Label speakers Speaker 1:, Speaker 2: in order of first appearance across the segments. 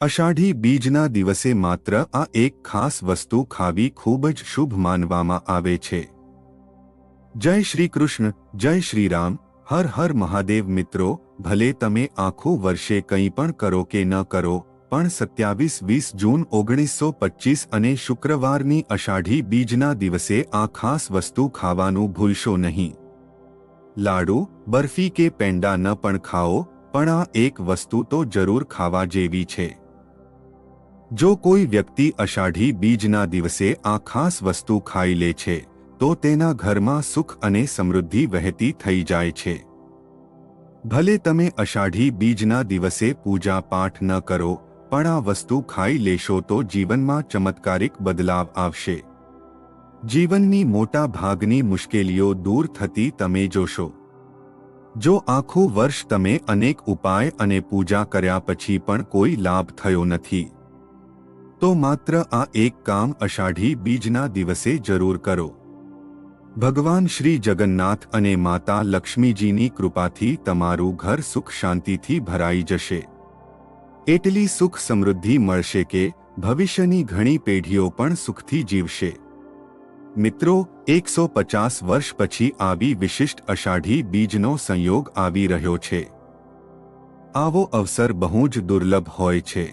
Speaker 1: અષાઢી બીજના દિવસે માત્ર આ એક ખાસ વસ્તુ ખાવી ખૂબ જ શુભ માનવામાં આવે છે। જય શ્રી કૃષ્ણ, જય શ્રી રામ, હર હર મહાદેવ। મિત્રો, ભલે તમે આખું વર્ષે કંઈ પણ કરો કે ન કરો, પણ 27-20 જૂન 1925 અને શુક્રવારની અષાઢી બીજના દિવસે આ ખાસ વસ્તુ ખાવાનું ભૂલશો નહીં। લાડુ, બરફી કે પેંડા ન પણ ખાઓ, પણ આ એક વસ્તુ તો જરૂર ખાવા જેવી છે। જો કોઈ વ્યક્તિ અષાઢી બીજના દિવસે આ ખાસ વસ્તુ ખાઈ લે છે, તો તેના ઘરમાં સુખ અને સમૃદ્ધિ વહેતી થઈ જાય છે। ભલે તમે અષાઢી બીજના દિવસે પૂજા પાઠ ન કરો, પણ આ વસ્તુ ખાઈ લેશો તો જીવનમાં ચમત્કારિક બદલાવ આવશે। જીવનની મોટા ભાગની મુશ્કેલીઓ દૂર થતી તમે જોશો। જો આખું વર્ષ તમે અનેક ઉપાય અને પૂજા કર્યા પછી પણ કોઈ લાભ થયો નથી, તો માત્ર આ એક કામ અષાઢી બીજના દિવસે જરૂર કરો। ભગવાન શ્રી જગન્નાથ અને માતા લક્ષ્મીજીની કૃપાથી તમારું ઘર સુખ શાંતિથી ભરાઈ જશે। એટલી સુખ સમૃદ્ધિ મળશે કે ભવિષ્યની ઘણી પેઢીઓ પણ સુખથી જીવશે। મિત્રો, 150 વર્ષ પછી આવી વિશિષ્ટ અષાઢી બીજનો સંયોગ આવી રહ્યો છે। આવો અવસર બહુ જ દુર્લભ હોય છે।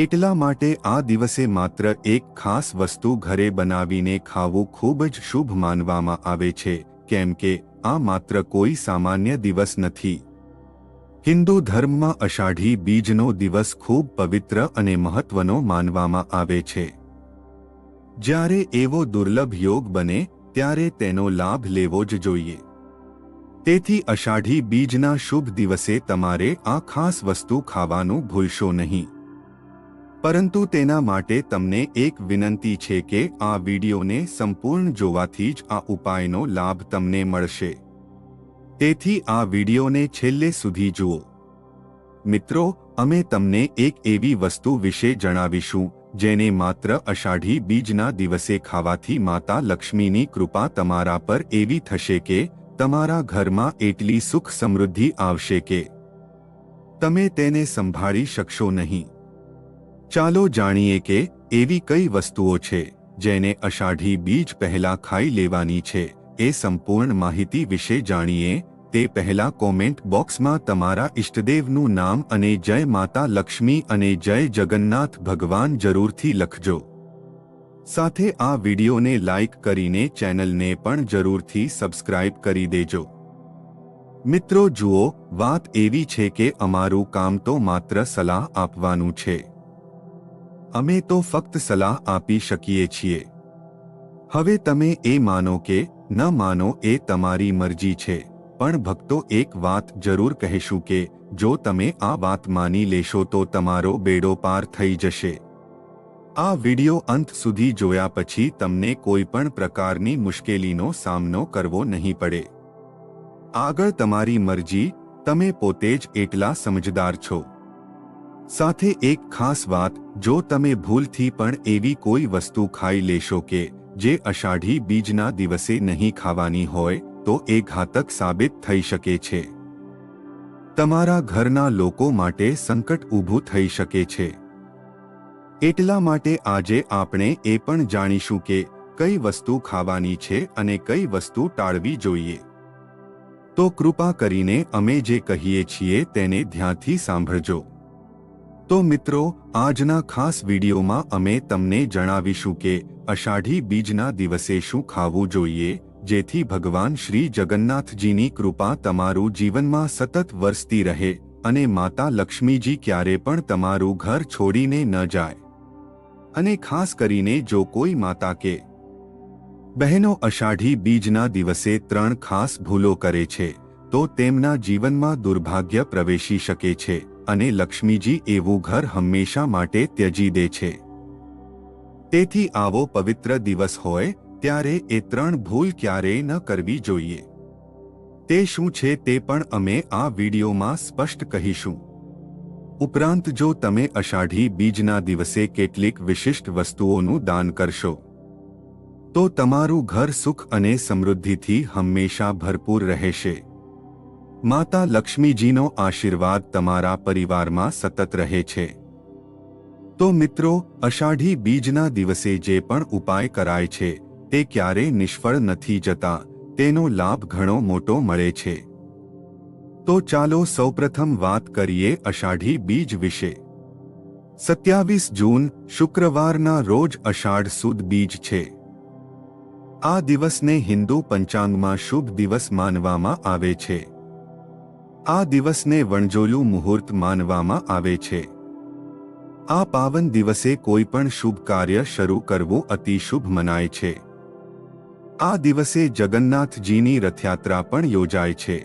Speaker 1: એટલા માટે આ દિવસે માત્ર એક ખાસ વસ્તુ ઘરે બનાવીને ખાવું ખૂબ જ શુભ માનવામાં આવે છે, કેમ કે આ માત્ર કોઈ સામાન્ય દિવસ નથી। હિન્દુ ધર્મમાં અષાઢી બીજનો દિવસ ખૂબ પવિત્ર અને મહત્વનો માનવામાં આવે છે। જ્યારે એવો દુર્લભ યોગ બને ત્યારે તેનો લાભ લેવો જ જોઈએ। તેથી અષાઢી બીજના શુભ દિવસે તમારે આ ખાસ વસ્તુ ખાવાનું ભૂલશો નહીં। પરંતુ તેના માટે તમને એક વિનંતી છે કે આ વિડીયોને સંપૂર્ણ જોવાથી જ આ ઉપાયનો લાભ તમને મળશે। તેથી આ વિડીયોને છેલ્લે સુધી જુઓ। મિત્રો, અમે તમને એક એવી વસ્તુ વિશે જણાવીશું જેને માત્ર અષાઢી બીજના દિવસે ખાવાથી માતા લક્ષ્મીની કૃપા તમારા પર એવી થશે કે તમારા ઘરમાં એટલી સુખ સમૃદ્ધિ આવશે કે તમે તેને સંભાળી શકશો નહીં। ચાલો જાણીએ કે એવી કઈ વસ્તુઓ છે જેને અષાઢી બીજ પહેલા ખાઈ લેવાની છે। એ સંપૂર્ણ માહિતી વિશે જાણીએ તે પહેલા કોમેન્ટ બોક્સમાં તમારા ઇષ્ટદેવનું નામ અને જય માતા લક્ષ્મી અને જય જગન્નાથ ભગવાન જરૂરથી લખજો। સાથે આ વિડીયોને લાઈક કરીને ચેનલને પણ જરૂરથી સબસ્ક્રાઇબ કરી દેજો। મિત્રો જુઓ, વાત એવી છે કે અમારું કામ તો માત્ર સલાહ આપવાનું છે। અમે તો ફક્ત સલાહ આપી શકીએ છીએ। હવે તમે એ માનો કે ન માનો એ તમારી મરજી છે, પણ ભક્તો એક વાત જરૂર કહેશું કે જો તમે આ વાત માની લેશો તો તમારો બેડો પાર થઈ જશે। આ વિડિયો અંત સુધી જોયા પછી તમને કોઈ પણ પ્રકારની મુશ્કેલીનો સામનો કરવો નહીં પડે। આગળ તમારી મરજી, તમે પોતે જ એટલા સમજદાર છો। સાથે એક ખાસ વાત, જો તમે ભૂલથી પણ એવી કોઈ વસ્તુ ખાઈ લેશો કે જે અષાઢી બીજના દિવસે નહીં ખાવાની હોય, તો એ ઘાતક સાબિત થઈ શકે છે। તમારા ઘરના લોકો માટે સંકટ ઊભું થઈ શકે છે। એટલા માટે આજે આપણે એ પણ જાણીશું કે કઈ વસ્તુ ખાવાની છે અને કઈ વસ્તુ ટાળવી જોઈએ। તો કૃપા કરીને અમે જે કહીએ છીએ તેને ધ્યાનથી સાંભળજો। તો મિત્રો, આજના ખાસ વિડીયોમાં અમે તમને જણાવીશું કે અષાઢી બીજના દિવસે શું ખાવું જોઈએ જેથી ભગવાન શ્રી જગન્નાથજીની કૃપા તમારું જીવનમાં સતત વરસતી રહે અને માતા લક્ષ્મીજી ક્યારે પણ તમારું ઘર છોડીને ન જાય। અને ખાસ કરીને જો કોઈ માતા કે બહેનો અષાઢી બીજના દિવસે 3 ખાસ ભૂલો કરે છે, તો તેમના જીવનમાં દુર્ભાગ્ય પ્રવેશી શકે છે અને લક્ષ્મીજી એવું ઘર હંમેશા માટે ત્યજી દે છે। તેથી આવો પવિત્ર દિવસ હોય ત્યારે એ 3 ભૂલ ક્યારેય ન કરવી જોઈએ। તે શું છે તે પણ અમે આ વિડીયોમાં સ્પષ્ટ કહીશું। ઉપરાંત જો તમે અષાઢી બીજના દિવસે કેટલીક વિશિષ્ટ વસ્તુઓનું દાન કરશો, તો તમારું ઘર સુખ અને સમૃદ્ધિથી હંમેશા ભરપૂર રહેશે। માતા લક્ષ્મીજીનો આશીર્વાદ તમારા પરિવારમાં સતત રહે છે। તો મિત્રો, અષાઢી બીજના દિવસે જે પણ ઉપાય કરાય છે તે ક્યારેય નિષ્ફળ નથી જતા, તેનો લાભ ઘણો મોટો મળે છે। તો ચાલો સૌપ્રથમ વાત કરીએ અષાઢી બીજ વિશે। 27 જૂન શુક્રવારના રોજ અષાઢ સુદ બીજ છે। આ દિવસને હિન્દુ પંચાંગમાં શુભ દિવસ માનવામાં આવે છે। આ દિવસને વણજોલું મુહૂર્ત માનવામાં આવે છે। આ પાવન દિવસે કોઈ પણ શુભ કાર્ય શરૂ કરવું અતિ શુભ મનાય છે। આ દિવસે જગન્નાથજીની રથયાત્રા પણ યોજાય છે।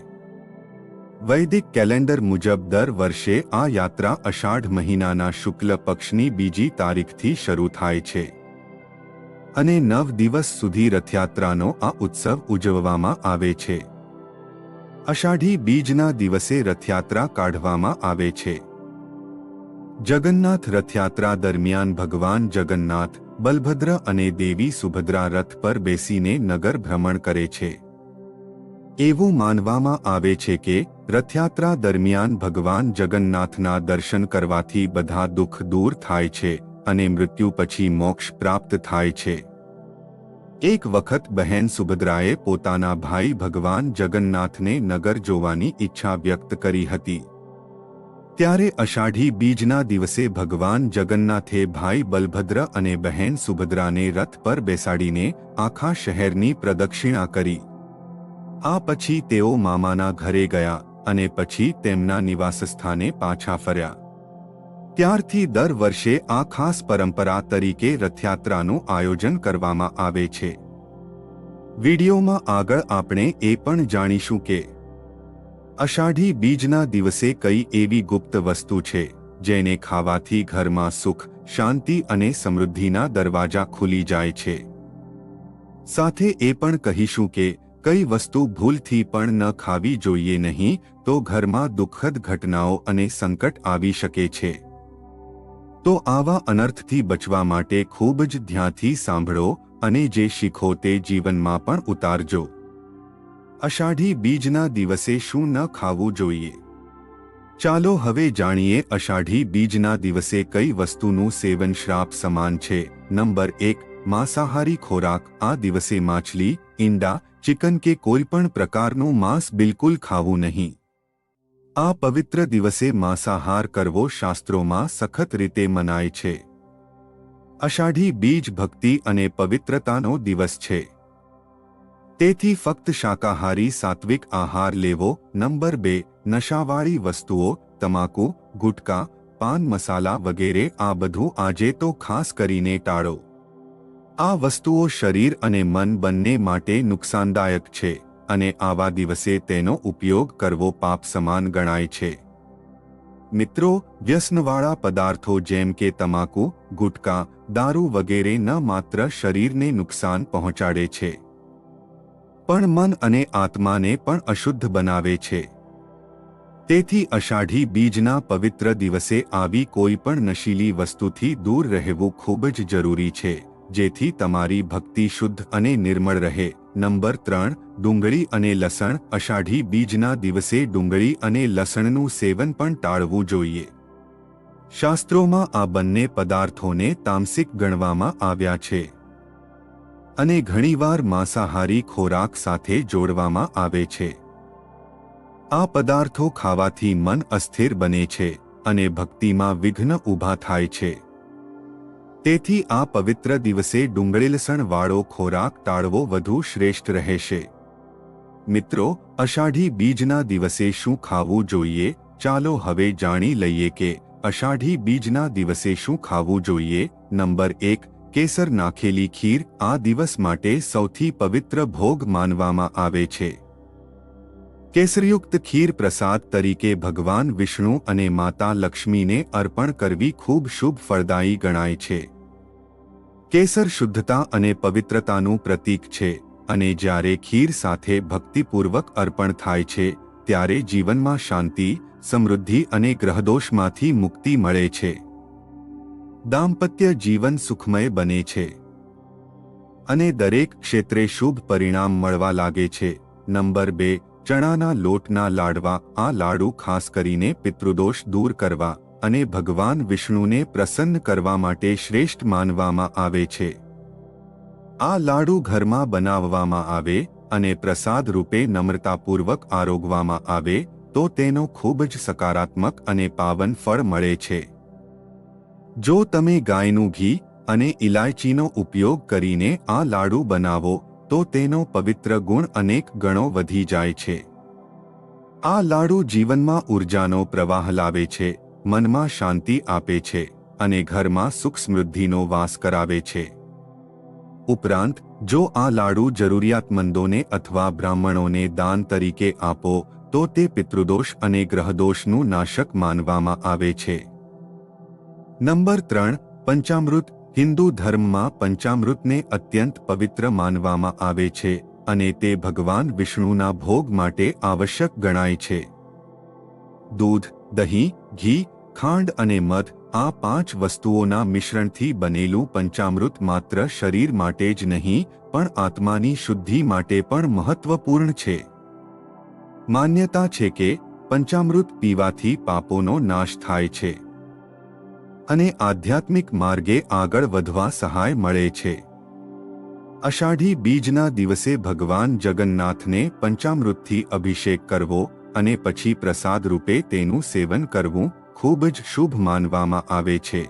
Speaker 1: વૈદિક કેલેન્ડર મુજબ દર વર્ષે આ યાત્રા અષાઢ મહિનાના શુક્લ પક્ષની બીજી તારીખથી શરૂ થાય છે અને 9 દિવસ સુધી રથયાત્રાનો આ ઉત્સવ ઉજવવામાં આવે છે। અષાઢી બીજના દિવસે રથયાત્રા કાઢવામાં આવે છે। જગન્નાથ રથયાત્રા દરમિયાન ભગવાન જગન્નાથ, બલભદ્ર અને દેવી સુભદ્રા રથ પર બેસીને નગર ભ્રમણ કરે છે। એવું માનવામાં આવે છે કે રથયાત્રા દરમિયાન ભગવાન જગન્નાથના દર્શન કરવાથી બધા દુઃખ દૂર થાય છે અને મૃત્યુ પછી મોક્ષ પ્રાપ્ત થાય છે। એક વખત બહેન સુભદ્રાએ પોતાના ભાઈ ભગવાન જગન્નાથને નગર જોવાની ઈચ્છા વ્યક્ત કરી હતી। ત્યારે અષાઢી બીજના દિવસે ભગવાન જગન્નાથે ભાઈ બલભદ્ર અને બહેન સુભદ્રાને રથ પર બેસાડીને આખા શહેરની પ્રદક્ષિણા કરી। આ પછી તેઓ મામાના ઘરે ગયા અને પછી તેમના નિવાસસ્થાને પાછા ફર્યા। ત્યારથી દર વર્ષે આ ખાસ પરંપરા તરીકે રથયાત્રાનું આયોજન કરવામાં આવે છે। વિડીયોમાં આગળ આપણે એ પણ જાણીશું કે અષાઢી બીજના દિવસે કઈ એવી ગુપ્ત વસ્તુ છે જેને ખાવાથી ઘરમાં સુખ, શાંતિ અને સમૃદ્ધિના દરવાજા ખુલી જાય છે। સાથે એ પણ કહીશું કે કઈ વસ્તુ ભૂલથી પણ ન ખાવી જોઈએ નહીં, તો ઘરમાં દુઃખદ ઘટનાઓ અને સંકટ આવી શકે છે। તો આવા અનર્થથી બચવા માટે ખૂબ જ ધ્યાનથી સાંભળો અને જે શીખો તે જીવનમાં પણ ઉતારજો। અષાઢી બીજના દિવસે શું ન ખાવું જોઈએ? ચાલો હવે જાણીએ અષાઢી બીજના દિવસે કઈ વસ્તુનું સેવન શ્રાપ સમાન છે। નંબર 1, માંસાહારી ખોરાક। આ દિવસે માછલી, ઈંડા, ચિકન કે કોઈ પણ પ્રકારનું માંસ બિલકુલ ખાવું નહીં। આ પવિત્ર દિવસે માંસાહાર કરવો શાસ્ત્રોમાં સખત રીતે મનાય છે। અષાઢી બીજ ભક્તિ અને પવિત્રતાનો દિવસ છે, તેથી ફક્ત શાકાહારી સાત્વિક આહાર લેવો। નંબર 2, નશાવાળી વસ્તુઓ, તમાકુ, ગુટકા, પાન મસાલા વગેરે આ બધું આજે તો ખાસ કરીને ટાળો। આ વસ્તુઓ શરીર અને મન બંને માટે નુકસાનદાયક છે અને આવા દિવસે તેનો ઉપયોગ કરવો પાપ સમાન ગણાય છે। મિત્રો, વ્યસનવાળા પદાર્થો જેમ કે તમાકુ, ગુટકા, દારૂ વગેરે ન માત્ર શરીરને નુકસાન પહોંચાડે છે પણ મન અને આત્માને પણ અશુદ્ધ બનાવે છે। તેથી અષાઢી બીજના પવિત્ર દિવસે આવી કોઈ પણ નશીલી વસ્તુથી દૂર રહેવું ખૂબ જ જરૂરી છે, જેથી તમારી ભક્તિ શુદ્ધ અને નિર્મળ રહે। નંબર 3, ડુંગળી અને લસણ। અષાઢી બીજના દિવસે ડુંગળી અને લસણનું સેવન પણ ટાળવું જોઈએ। શાસ્ત્રોમાં આ બંને પદાર્થોને તામસિક ગણવામાં આવ્યા છે અને ઘણીવાર માંસાહારી ખોરાક સાથે જોડવામાં આવે છે। આ પદાર્થો ખાવાથી મન અસ્થિર બને છે અને ભક્તિમાં વિઘ્ન ઊભા થાય છે। તેથી આ પવિત્ર દિવસે ડુંગળી લસણ વાળો ખોરાક ટાળવો વધુ શ્રેષ્ઠ રહેશે। મિત્રો, અષાઢી બીજના દિવસે શું ખાવું જોઈએ? ચાલો હવે જાણી લઈએ કે અષાઢી બીજના દિવસે શું ખાવું જોઈએ। નંબર 1, કેસર નાખેલી ખીર। આ દિવસ માટે સૌથી પવિત્ર ભોગ માનવામાં આવે છે। કેસરયુક્ત ખીર પ્રસાદ તરીકે ભગવાન વિષ્ણુ અને માતા લક્ષ્મીને અર્પણ કરવી ખૂબ શુભ ફળદાયી ગણાય છે। કેસર શુદ્ધતા અને પવિત્રતાનું પ્રતીક છે અને જ્યારે ખીર સાથે ભક્તિપૂર્વક અર્પણ થાય છે ત્યારે જીવનમાં શાંતિ, સમૃદ્ધિ અને ગ્રહદોષમાંથી મુક્તિ મળે છે। દાંપત્ય જીવન સુખમય બને છે અને દરેક ક્ષેત્રે શુભ પરિણામ મળવા લાગે છે। નંબર 2, ચણાના લોટના લાડવા. આ લાડુ ખાસ કરીને પિતૃદોષ દૂર કરવા અને ભગવાન વિષ્ણુને પ્રસન્ન કરવા માટે શ્રેષ્ઠ માનવામાં આવે છે. આ લાડુ ઘરમાં બનાવવામાં આવે અને પ્રસાદ રૂપે નમ્રતાપૂર્વક આરોગવામાં આવે તો તેનો ખૂબ જ સકારાત્મક અને પાવન ફળ મળે છે. જો તમે ગાયનું ઘી અને ઇલાયચીનો ઉપયોગ કરીને આ લાડુ બનાવો તો તેનો પવિત્ર ગુણ અનેક ગણો વધી જાય છે. આ લાડુ જીવનમાં ઊર્જાનો પ્રવાહ લાવે છે, મનમાં શાંતિ આપે છે અને ઘરમાં સુખ સમૃદ્ધિનો વાસ કરાવે છે. ઉપરાંત જો આ લાડુ જરૂરિયાતમંદોને અથવા બ્રાહ્મણોને દાન તરીકે આપો તો તે પિતૃદોષ અને ગ્રહદોષનું નાશક માનવામાં આવે છે. નંબર 3. પંચામૃત. હિન્દુ ધર્મમાં પંચામૃતને અત્યંત પવિત્ર માનવામાં આવે છે અને તે ભગવાન વિષ્ણુના ભોગ માટે આવશ્યક ગણાય છે. દૂધ, દહીં, ઘી, ખાંડ અને મધ આ 5 વસ્તુઓના મિશ્રણથી બનેલું પંચામૃત માત્ર શરીર માટે જ નહીં પણ આત્માની શુદ્ધિ માટે પણ મહત્વપૂર્ણ છે. માન્યતા છે કે પંચામૃત પીવાથી પાપોનો નાશ થાય છે અને આધ્યાત્મિક માર્ગે આગળ વધવા સહાય મળે છે. અષાઢી બીજના દિવસે ભગવાન જગન્નાથને પંચામૃતથી અભિષેક કરવો અને પછી પ્રસાદ રૂપે તેનું સેવન કરવું ખૂબ જ શુભ માનવામાં આવે છે.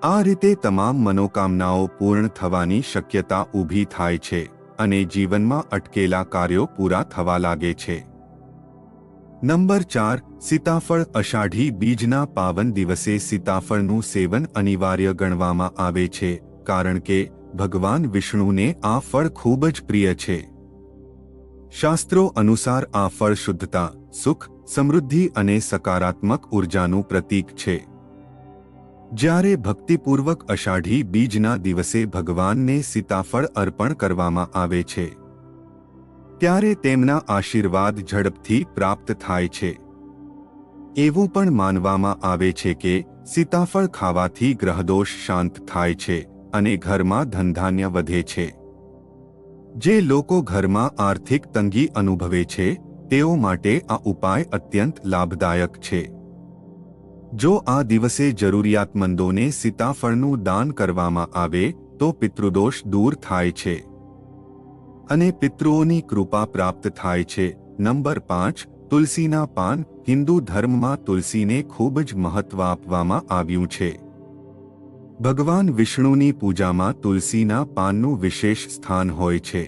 Speaker 1: આ રીતે તમામ મનોકામનાઓ પૂર્ણ થવાની શક્યતા ઊભી થાય છે અને જીવનમાં અટકેલા કાર્યો પૂરા થવા લાગે છે. નંબર 4. સીતાફળ. અષાઢી બીજના પાવન દિવસે સીતાફળનું સેવન અનિવાર્ય ગણવામાં આવે છે કારણ કે ભગવાન વિષ્ણુને આ ફળ ખૂબ જ પ્રિય છે. શાસ્ત્રો અનુસાર આ ફળ શુદ્ધતા, સુખ, સમૃદ્ધિ અને સકારાત્મક ઉર્જાનું પ્રતીક છે. જ્યારે ભક્તિપૂર્વક અષાઢી બીજના દિવસે ભગવાનને સીતાફળ અર્પણ કરવામાં આવે છે ત્યારે તેમના આશીર્વાદ ઝડપથી પ્રાપ્ત થાય છે. એવું પણ માનવામાં આવે છે કે સીતાફળ ખાવાથી ગ્રહદોષ શાંત થાય છે અને ઘરમાં ધનધાન્ય વધે છે. જે લોકો ઘરમાં આર્થિક તંગી અનુભવે છે તેઓ માટે આ ઉપાય અત્યંત લાભદાયક છે. જો આ દિવસે જરૂરિયાતમંદોને સીતાફળનું દાન કરવામાં આવે તો પિતૃદોષ દૂર થાય છે અને પિતૃઓની કૃપા પ્રાપ્ત થાય છે. નંબર 5. તુલસીના પાન. હિન્દુ ધર્મમાં તુલસીને ખૂબ જ મહત્વ આપવામાં આવ્યું છે. ભગવાન વિષ્ણુની પૂજામાં તુલસીના પાનનું વિશેષ સ્થાન હોય છે.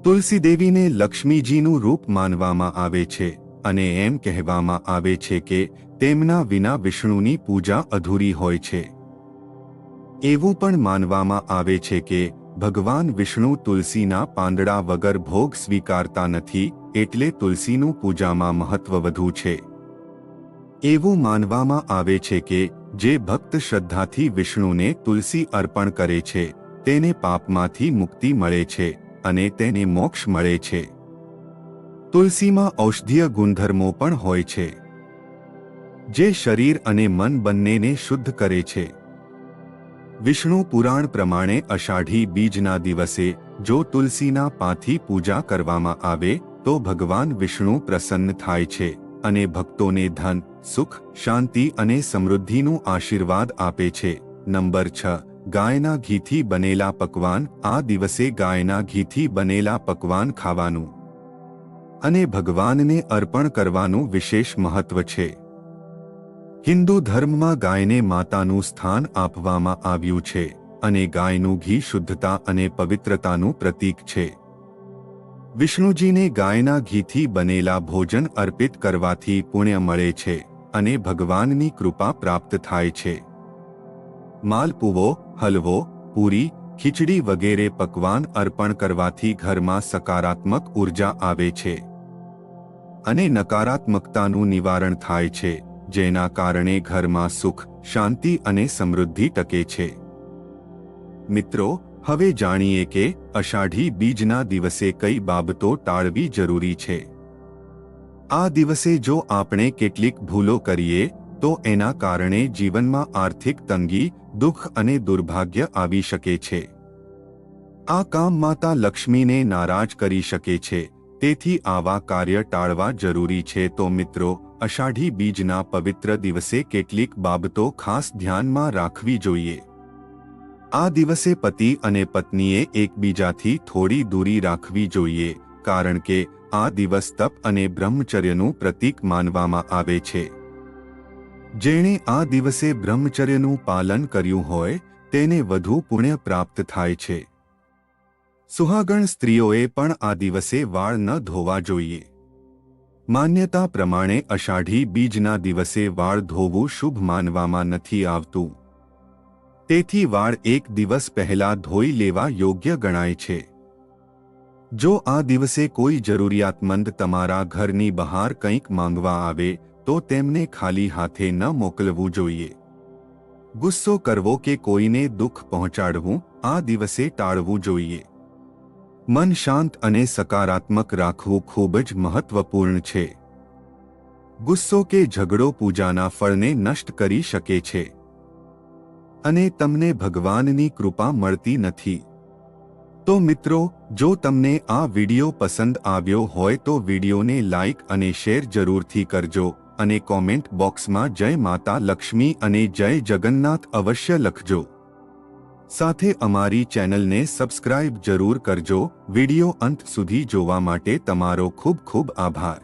Speaker 1: તુલસી દેવીને લક્ષ્મીજીનું રૂપ માનવામાં આવે છે અને એમ કહેવામાં આવે છે કે તેમના વિના વિષ્ણુની પૂજા અધૂરી હોય છે. એવું પણ માનવામાં આવે છે કે ભગવાન વિષ્ણુ તુલસીના પાંદડા વગર ભોગ સ્વીકારતા નથી એટલે તુલસીનું પૂજામાં મહત્વ વધુ છે. એવું માનવામાં આવે છે કે જે ભક્ત શ્રદ્ધાથી વિષ્ણુને તુલસી અર્પણ કરે છે તેને પાપમાંથી મુક્તિ મળે છે અને તેને મોક્ષ મળે છે. તુલસીમાં ઔષધીય ગુણધર્મો પણ હોય છે જે શરીર અને મન બંનેને શુદ્ધ કરે છે. વિષ્ણુ પુરાણ પ્રમાણે અષાઢી બીજના દિવસે જો તુલસીના પાનથી પૂજા કરવામાં આવે તો ભગવાન વિષ્ણુ પ્રસન્ન થાય છે અને ભક્તોને ધન, સુખ, શાંતિ અને સમૃદ્ધિનું આશીર્વાદ આપે છે. નંબર 6. ગાયના ઘીથી બનેલા પકવાન. આ દિવસે ગાયના ઘીથી બનેલા પકવાન ખાવાનું અને ભગવાનને અર્પણ કરવાનું વિશેષ મહત્વ છે. હિન્દુ ધર્મમાં ગાયને માતાનું સ્થાન આપવામાં આવ્યું છે અને ગાયનું ઘી શુદ્ધતા અને પવિત્રતાનું પ્રતીક છે. વિષ્ણુજીને ગાયના ઘીથી બનેલા ભોજન અર્પિત કરવાથી પુણ્ય મળે છે અને ભગવાનની કૃપા પ્રાપ્ત થાય છે. માલપુવો, હલવો, પૂરી, ખીચડી વગેરે પકવાન અર્પણ કરવાથી ઘરમાં સકારાત્મક ઉર્જા આવે છે અને નકારાત્મકતાનું નિવારણ થાય છે જેના કારણે ઘરમાં સુખ, શાંતિ અને સમૃદ્ધિ ટકે છે. મિત્રો, હવે જાણીએ કે અષાઢી બીજના દિવસે કઈ બાબતો ટાળવી જરૂરી છે. આ દિવસે જો આપણે કેટલીક ભૂલો કરીએ તો એના કારણે જીવનમાં આર્થિક તંગી, દુઃખ અને દુર્ભાગ્ય આવી શકે છે. આ કામ માતા લક્ષ્મીને નારાજ કરી શકે છે તેથી આવા કાર્ય ટાળવા જરૂરી છે. તો મિત્રો, અષાઢી બીજના પવિત્ર દિવસે કેટલીક બાબતો ખાસ ધ્યાનમાં રાખવી જોઈએ. આ દિવસે પતિ અને પત્નીએ એકબીજાથી થોડી દૂરી રાખવી જોઈએ, કારણ કે આ દિવસ તપ અને બ્રહ્મચર્યનું પ્રતીક માનવામાં આવે છે. જેણે આ દિવસે બ્રહ્મચર્યનું પાલન કર્યું હોય તેને વધુ પુણ્ય પ્રાપ્ત થાય છે. સુહાગણ સ્ત્રીઓએ પણ આ દિવસે વાળ ન ધોવા જોઈએ. માન્યતા પ્રમાણે અષાઢી બીજના દિવસે વાળ ધોવું શુભ માનવામાં નથી આવતું. તેથી વાળ એક દિવસ પહેલા ધોઈ લેવા યોગ્ય ગણાય છે. જો આ દિવસે કોઈ જરૂરિયાતમંદ તમારા ઘરની બહાર કંઈક માંગવા આવે તો તેમને ખાલી હાથે ન મોકલવું જોઈએ. ગુસ્સો કરવો કે કોઈને દુઃખ પહોંચાડવું આ દિવસે ટાળવું જોઈએ. મન શાંત અને સકારાત્મક રાખવું ખૂબ જ મહત્વપૂર્ણ છે. ગુસ્સો કે ઝઘડો પૂજાના ફળને નષ્ટ કરી શકે છે અને તમને ભગવાનની કૃપા મળતી નથી. તો મિત્રો, જો તમને આ વિડિયો પસંદ આવ્યો હોય તો વિડિયોને લાઇક અને શેર જરૂરથી કરજો અને કોમેન્ટ બોક્સમાં જય માતા લક્ષ્મી અને જય જગન્નાથ અવશ્ય લખજો. સાથે અમારી ચેનલને સબસ્ક્રાઇબ જરૂર કરજો. વિડિયો અંત સુધી જોવા માટે તમારો ખૂબ ખૂબ આભાર.